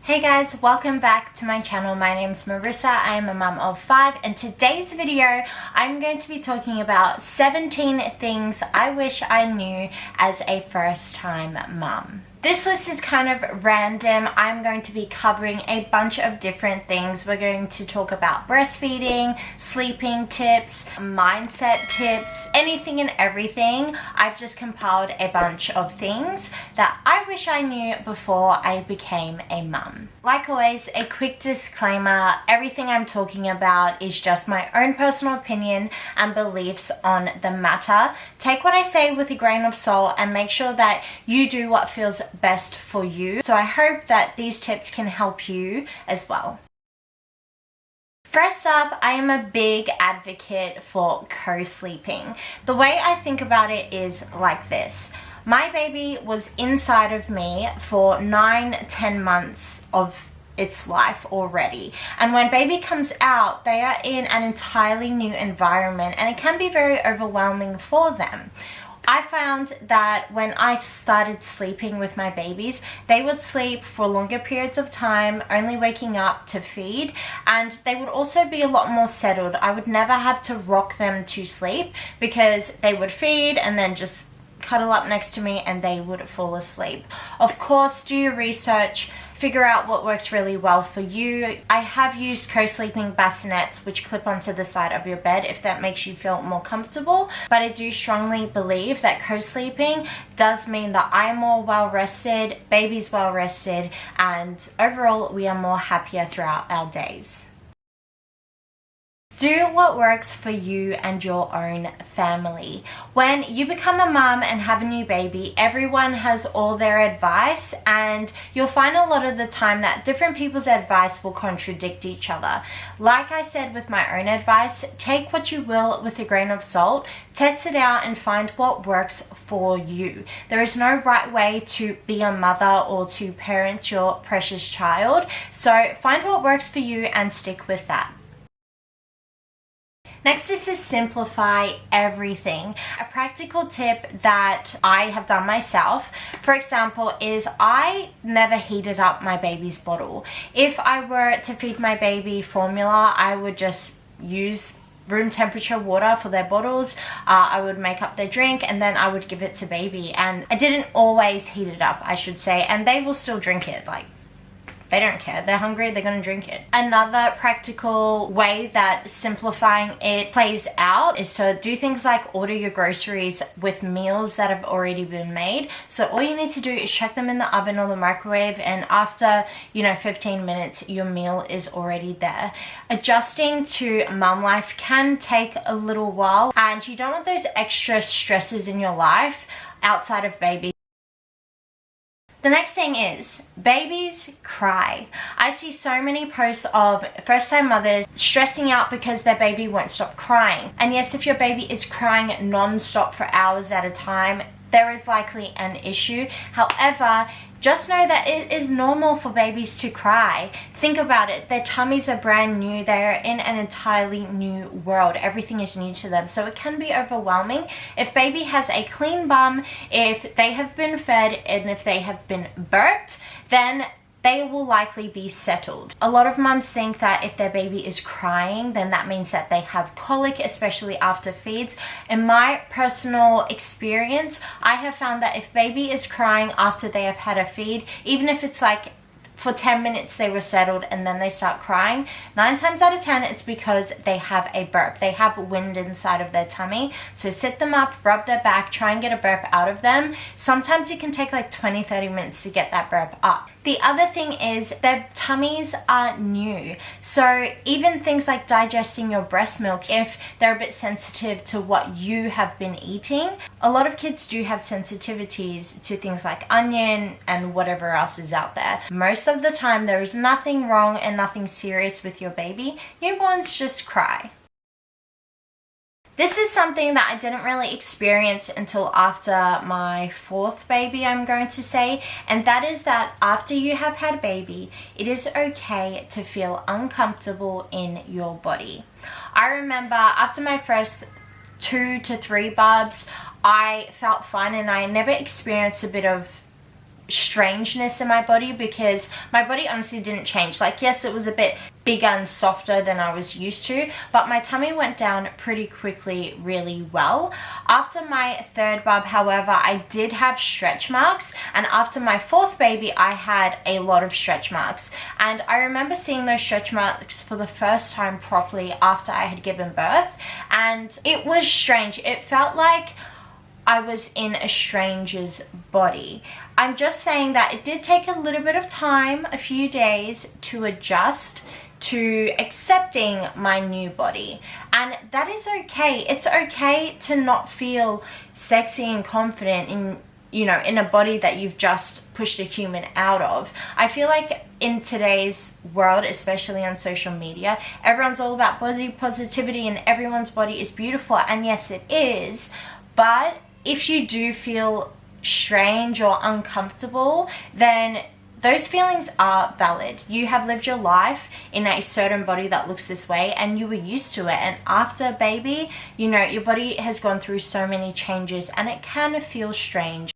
Hey guys, welcome back to my channel. My name's Marissa. I am a mum of 5 and today's video I'm going to be talking about 17 things I wish I knew as a first time mum. This list is kind of random. I'm going to be covering a bunch of different things. We're going to talk about breastfeeding, sleeping tips, mindset tips, anything and everything. I've just compiled a bunch of things that I wish I knew before I became a mum. Like always, a quick disclaimer, everything I'm talking about is just my own personal opinion and beliefs on the matter. Take what I say with a grain of salt and make sure that you do what feels best for you. So I hope that these tips can help you as well. First up, I am a big advocate for co-sleeping. The way I think about it is like this. My baby was inside of me for 9-10 months of its life already, and when baby comes out they are in an entirely new environment and it can be very overwhelming for them. I found that when I started sleeping with my babies, they would sleep for longer periods of time, only waking up to feed, and they would also be a lot more settled. I would never have to rock them to sleep because they would feed and then just cuddle up next to me and they would fall asleep. Of course, do your research, figure out what works really well for you. I have used co-sleeping bassinets which clip onto the side of your bed if that makes you feel more comfortable, but I do strongly believe that co-sleeping does mean that I'm more well rested, baby's well rested, and overall we are more happier throughout our days. Do what works for you and your own family. When you become a mum and have a new baby, everyone has all their advice, and you'll find a lot of the time that different people's advice will contradict each other. Like I said with my own advice, take what you will with a grain of salt, test it out and find what works for you. There is no right way to be a mother or to parent your precious child, so find what works for you and stick with that. Next is to simplify everything. A practical tip that I have done myself, for example, is I never heated up my baby's bottle. If I were to feed my baby formula, I would just use room temperature water for their bottles. I would make up their drink and then I would give it to baby, and I didn't always heat it up, I should say, and they will still drink it. Like, they don't care. They're hungry, they're gonna drink it. Another practical way that simplifying it plays out is to do things like order your groceries with meals that have already been made. So all you need to do is chuck them in the oven or the microwave, and after 15 minutes your meal is already there. Adjusting to mum life can take a little while, and you don't want those extra stresses in your life outside of baby. The next thing is, babies cry. I see so many posts of first-time mothers stressing out because their baby won't stop crying. And yes, if your baby is crying non-stop for hours at a time, there is likely an issue. However, just know that it is normal for babies to cry. Think about it. Their tummies are brand new. They are in an entirely new world. Everything is new to them. So it can be overwhelming. If baby has a clean bum, if they have been fed, and if they have been burped, then they will likely be settled. A lot of mums think that if their baby is crying, then that means that they have colic, especially after feeds. In my personal experience, I have found that if baby is crying after they have had a feed, even if it's like for 10 minutes they were settled and then they start crying, 9 times out of 10 it's because they have a burp. They have wind inside of their tummy. So sit them up, rub their back, try and get a burp out of them. Sometimes it can take like 20-30 minutes to get that burp up. The other thing is their tummies are new. So even things like digesting your breast milk, if they're a bit sensitive to what you have been eating, a lot of kids do have sensitivities to things like onion and whatever else is out there. Most of the time there is nothing wrong and nothing serious with your baby. Newborns just cry. This is something that I didn't really experience until after my 4th baby, I'm going to say, and that is that after you have had a baby, it is okay to feel uncomfortable in your body. I remember after my first 2 to 3 bubs, I felt fine and I never experienced a bit of strangeness in my body, because my body honestly didn't change. Like, yes, it was a bit bigger and softer than I was used to, but my tummy went down pretty quickly, really well. After my third bub, however, I did have stretch marks, and after my fourth baby I had a lot of stretch marks, and I remember seeing those stretch marks for the first time properly after I had given birth, and it was strange. It felt like I was in a stranger's body. I'm just saying that it did take a little bit of time, a few days, to adjust to accepting my new body, and that is okay. It's okay to not feel sexy and confident in, you know, in a body that you've just pushed a human out of. I feel like in today's world, especially on social media, everyone's all about body positivity and everyone's body is beautiful, and yes, it is, but if you do feel strange or uncomfortable, then those feelings are valid. You have lived your life in a certain body that looks this way and you were used to it, and after a baby, you know, your body has gone through so many changes and it can feel strange.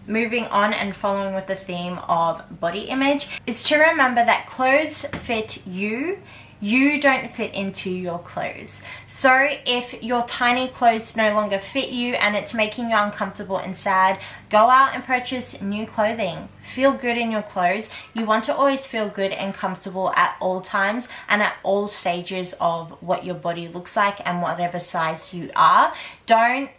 Moving on and following with the theme of body image is to remember that clothes fit you. You don't fit into your clothes. So if your tiny clothes no longer fit you and it's making you uncomfortable and sad, go out and purchase new clothing. Feel good in your clothes. You want to always feel good and comfortable at all times and at all stages of what your body looks like and whatever size you are. Don't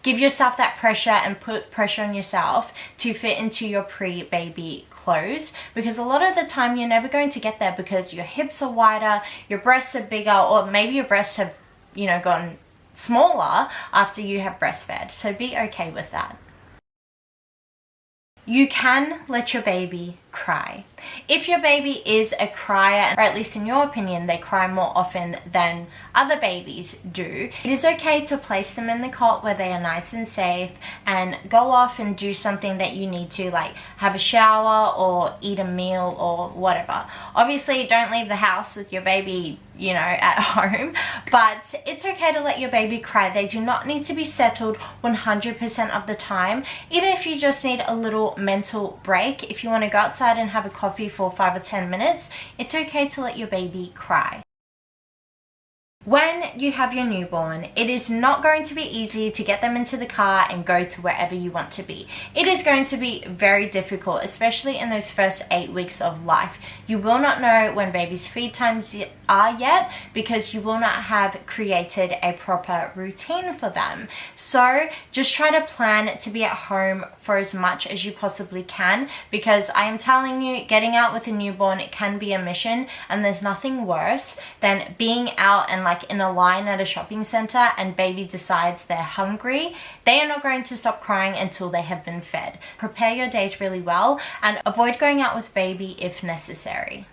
give yourself that pressure and put pressure on yourself to fit into your pre-baby clothes, because a lot of the time you're never going to get there because your hips are wider, your breasts are bigger, or maybe your breasts have, you know, gotten smaller after you have breastfed. So be okay with that. You can let your baby cry. If your baby is a crier, or at least in your opinion they cry more often than other babies do, it is okay to place them in the cot where they are nice and safe and go off and do something that you need to, like have a shower or eat a meal or whatever. Obviously don't leave the house with your baby, you know, at home, but it's okay to let your baby cry. They do not need to be settled 100% of the time. Even if you just need a little mental break, if you want to go outside and have a coffee for 5 or 10 minutes, it's okay to let your baby cry. When you have your newborn, it is not going to be easy to get them into the car and go to wherever you want to be. It is going to be very difficult, especially in those first 8 weeks of life. You will not know when baby's feed times are yet because you will not have created a proper routine for them. So just try to plan to be at home for as much as you possibly can, because I am telling you, getting out with a newborn, it can be a mission, and there's nothing worse than being out and like in a line at a shopping center and baby decides they're hungry. They are not going to stop crying until they have been fed. Prepare your days really well and avoid going out with baby if necessary.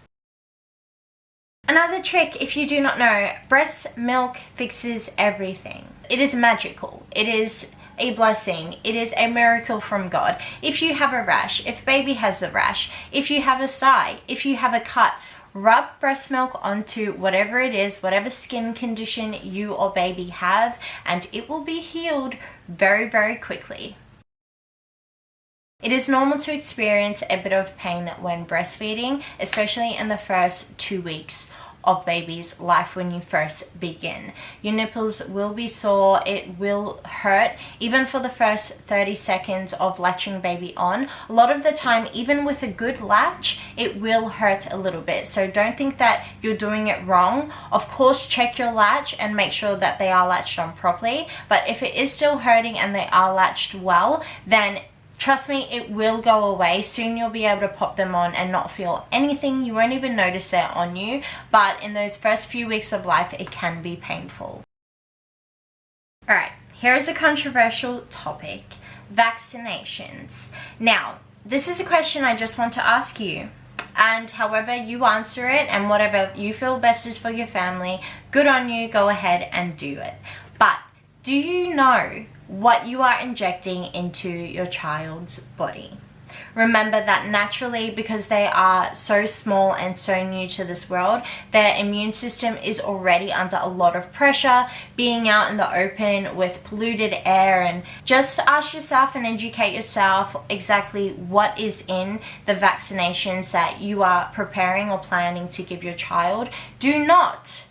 Another trick, if you do not know, breast milk fixes everything. It is magical. It is a blessing. It is a miracle from God. If you have a rash, if baby has a rash, if you have a sty, if you have a cut, rub breast milk onto whatever it is, whatever skin condition you or baby have, and it will be healed very, very quickly. It is normal to experience a bit of pain when breastfeeding, especially in the first 2 weeks of baby's life when you first begin. Your nipples will be sore, it will hurt, even for the first 30 seconds of latching baby on. A lot of the time, even with a good latch, it will hurt a little bit. So don't think that you're doing it wrong. Of course, check your latch and make sure that they are latched on properly. But if it is still hurting and they are latched well, then trust me, it will go away. Soon you'll be able to pop them on and not feel anything. You won't even notice they're on you. But in those first few weeks of life, it can be painful. Alright, here's a controversial topic. Vaccinations. Now, this is a question I just want to ask you. And however you answer it and whatever you feel best is for your family, good on you, go ahead and do it. But do you know what you are injecting into your child's body? remember that naturally, because they are so small and so new to this world, their immune system is already under a lot of pressure, being out in the open with polluted air. And just ask yourself and educate yourself exactly what is in the vaccinations that you are preparing or planning to give your child. Do not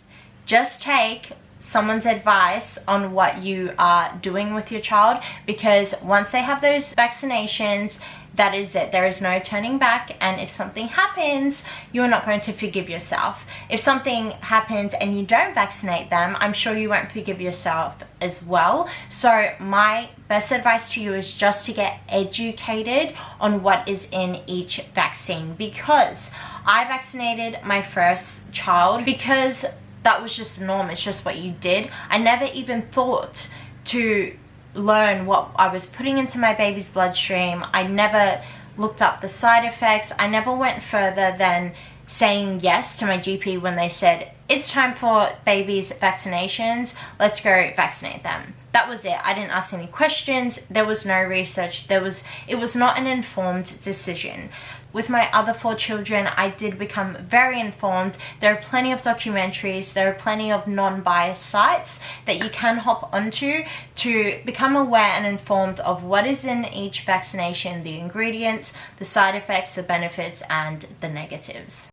just take someone's advice on what you are doing with your child, because once they have those vaccinations, that is it. There is no turning back, and if something happens, you're not going to forgive yourself. If something happens and you don't vaccinate them, I'm sure you won't forgive yourself as well. So my best advice to you is just to get educated on what is in each vaccine, because I vaccinated my first child because that was just the norm. It's just what you did. I never even thought to learn what I was putting into my baby's bloodstream. I never looked up the side effects. I never went further than saying yes to my GP when they said, it's time for babies' vaccinations, let's go vaccinate them. That was it. I didn't ask any questions. There was no research. It was not an informed decision. With my other 4 children, I did become very informed. There are plenty of documentaries, there are plenty of non-biased sites that you can hop onto to become aware and informed of what is in each vaccination, the ingredients, the side effects, the benefits, and the negatives.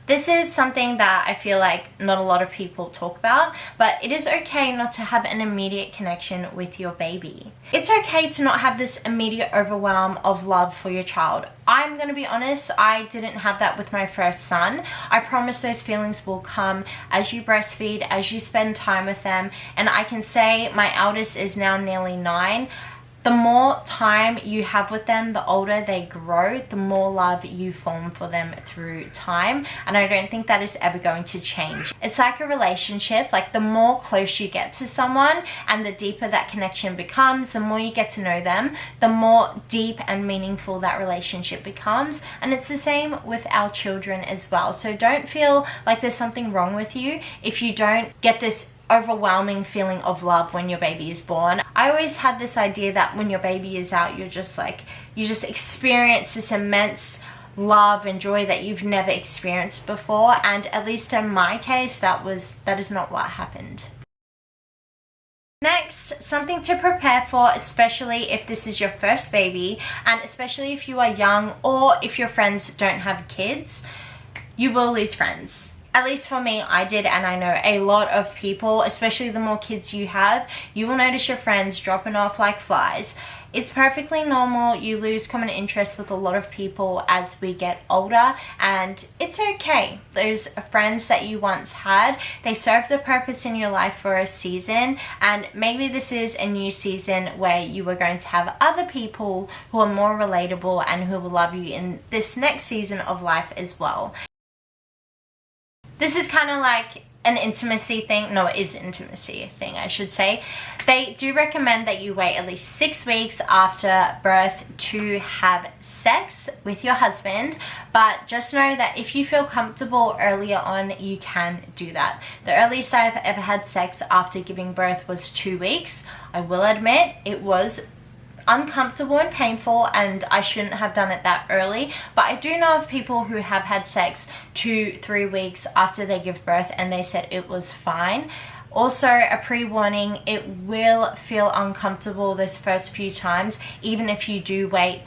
This is something that I feel like not a lot of people talk about, but it is okay not to have an immediate connection with your baby. It's okay to not have this immediate overwhelm of love for your child. I'm going to be honest, I didn't have that with my first son. I promise those feelings will come as you breastfeed, as you spend time with them, and I can say my eldest is now nearly 9. The more time you have with them, the older they grow, the more love you form for them through time. And I don't think that is ever going to change. It's like a relationship. Like, the more close you get to someone and the deeper that connection becomes, the more you get to know them, the more deep and meaningful that relationship becomes. And it's the same with our children as well. So don't feel like there's something wrong with you if you don't get this overwhelming feeling of love when your baby is born. I always had this idea that when your baby is out, you just experience this immense love and joy that you've never experienced before, and at least in my case, that is not what happened. Next, something to prepare for, especially if this is your first baby, and especially if you are young or if your friends don't have kids, you will lose friends. At least for me, I did, and I know a lot of people, especially the more kids you have, you will notice your friends dropping off like flies. It's perfectly normal. You lose common interest with a lot of people as we get older, and it's okay. Those friends that you once had, they serve the purpose in your life for a season, and maybe this is a new season where you are going to have other people who are more relatable and who will love you in this next season of life as well. This is kind of like an intimacy thing. No, it is an intimacy thing, I should say. They do recommend that you wait at least 6 weeks after birth to have sex with your husband, but just know that if you feel comfortable earlier on, you can do that. The earliest I've ever had sex after giving birth was 2 weeks. I will admit it was uncomfortable and painful, and I shouldn't have done it that early, but I do know of people who have had sex 2-3 weeks after they give birth and they said it was fine. Also, a pre-warning, it will feel uncomfortable those first few times, even if you do wait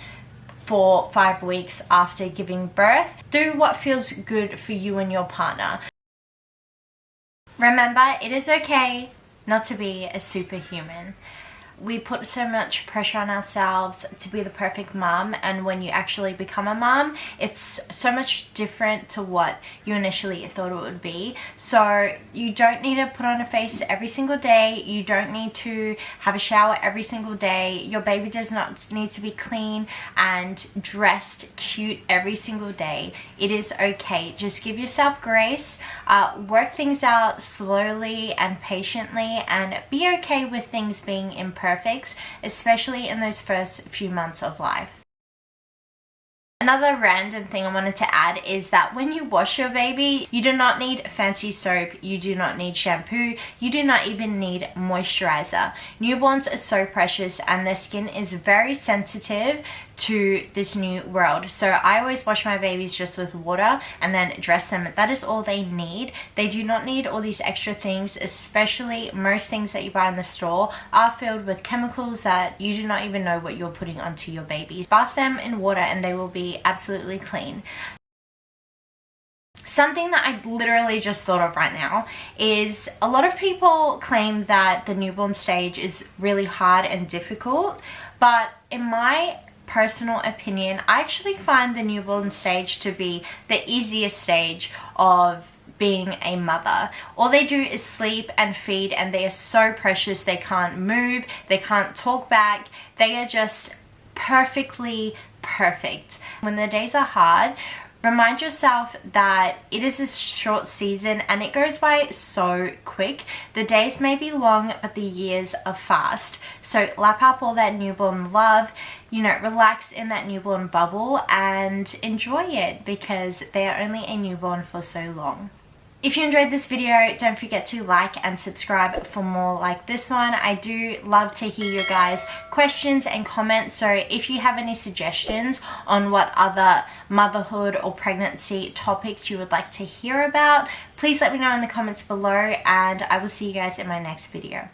4-5 weeks after giving birth. Do what feels good for you and your partner. Remember, it is okay not to be a superhuman. We put so much pressure on ourselves to be the perfect mom, and when you actually become a mom, it's so much different to what you initially thought it would be. So you don't need to put on a face every single day. You don't need to have a shower every single day. Your baby does not need to be clean and dressed cute every single day. It is okay. Just give yourself grace, work things out slowly and patiently, and be okay with things being imperfect, especially in those first few months of life. Another random thing I wanted to add is that when you wash your baby, you do not need fancy soap, you do not need shampoo, you do not even need moisturizer. Newborns are so precious and their skin is very sensitive to this new world. So I always wash my babies just with water and then dress them. That is all they need. They do not need all these extra things, especially most things that you buy in the store are filled with chemicals that you do not even know what you're putting onto your babies. Bath them in water and they will be absolutely clean. Something that I literally just thought of right now is a lot of people claim that the newborn stage is really hard and difficult, but in my personal opinion, I actually find the newborn stage to be the easiest stage of being a mother. All they do is sleep and feed, and they are so precious. They can't move, they can't talk back, they are just perfectly perfect. When the days are hard, remind yourself that it is a short season and it goes by so quick. The days may be long, but the years are fast. So lap up all that newborn love, you know, relax in that newborn bubble and enjoy it, because they are only a newborn for so long. If you enjoyed this video, don't forget to like and subscribe for more like this one. I do love to hear your guys' questions and comments, so if you have any suggestions on what other motherhood or pregnancy topics you would like to hear about, please let me know in the comments below, and I will see you guys in my next video.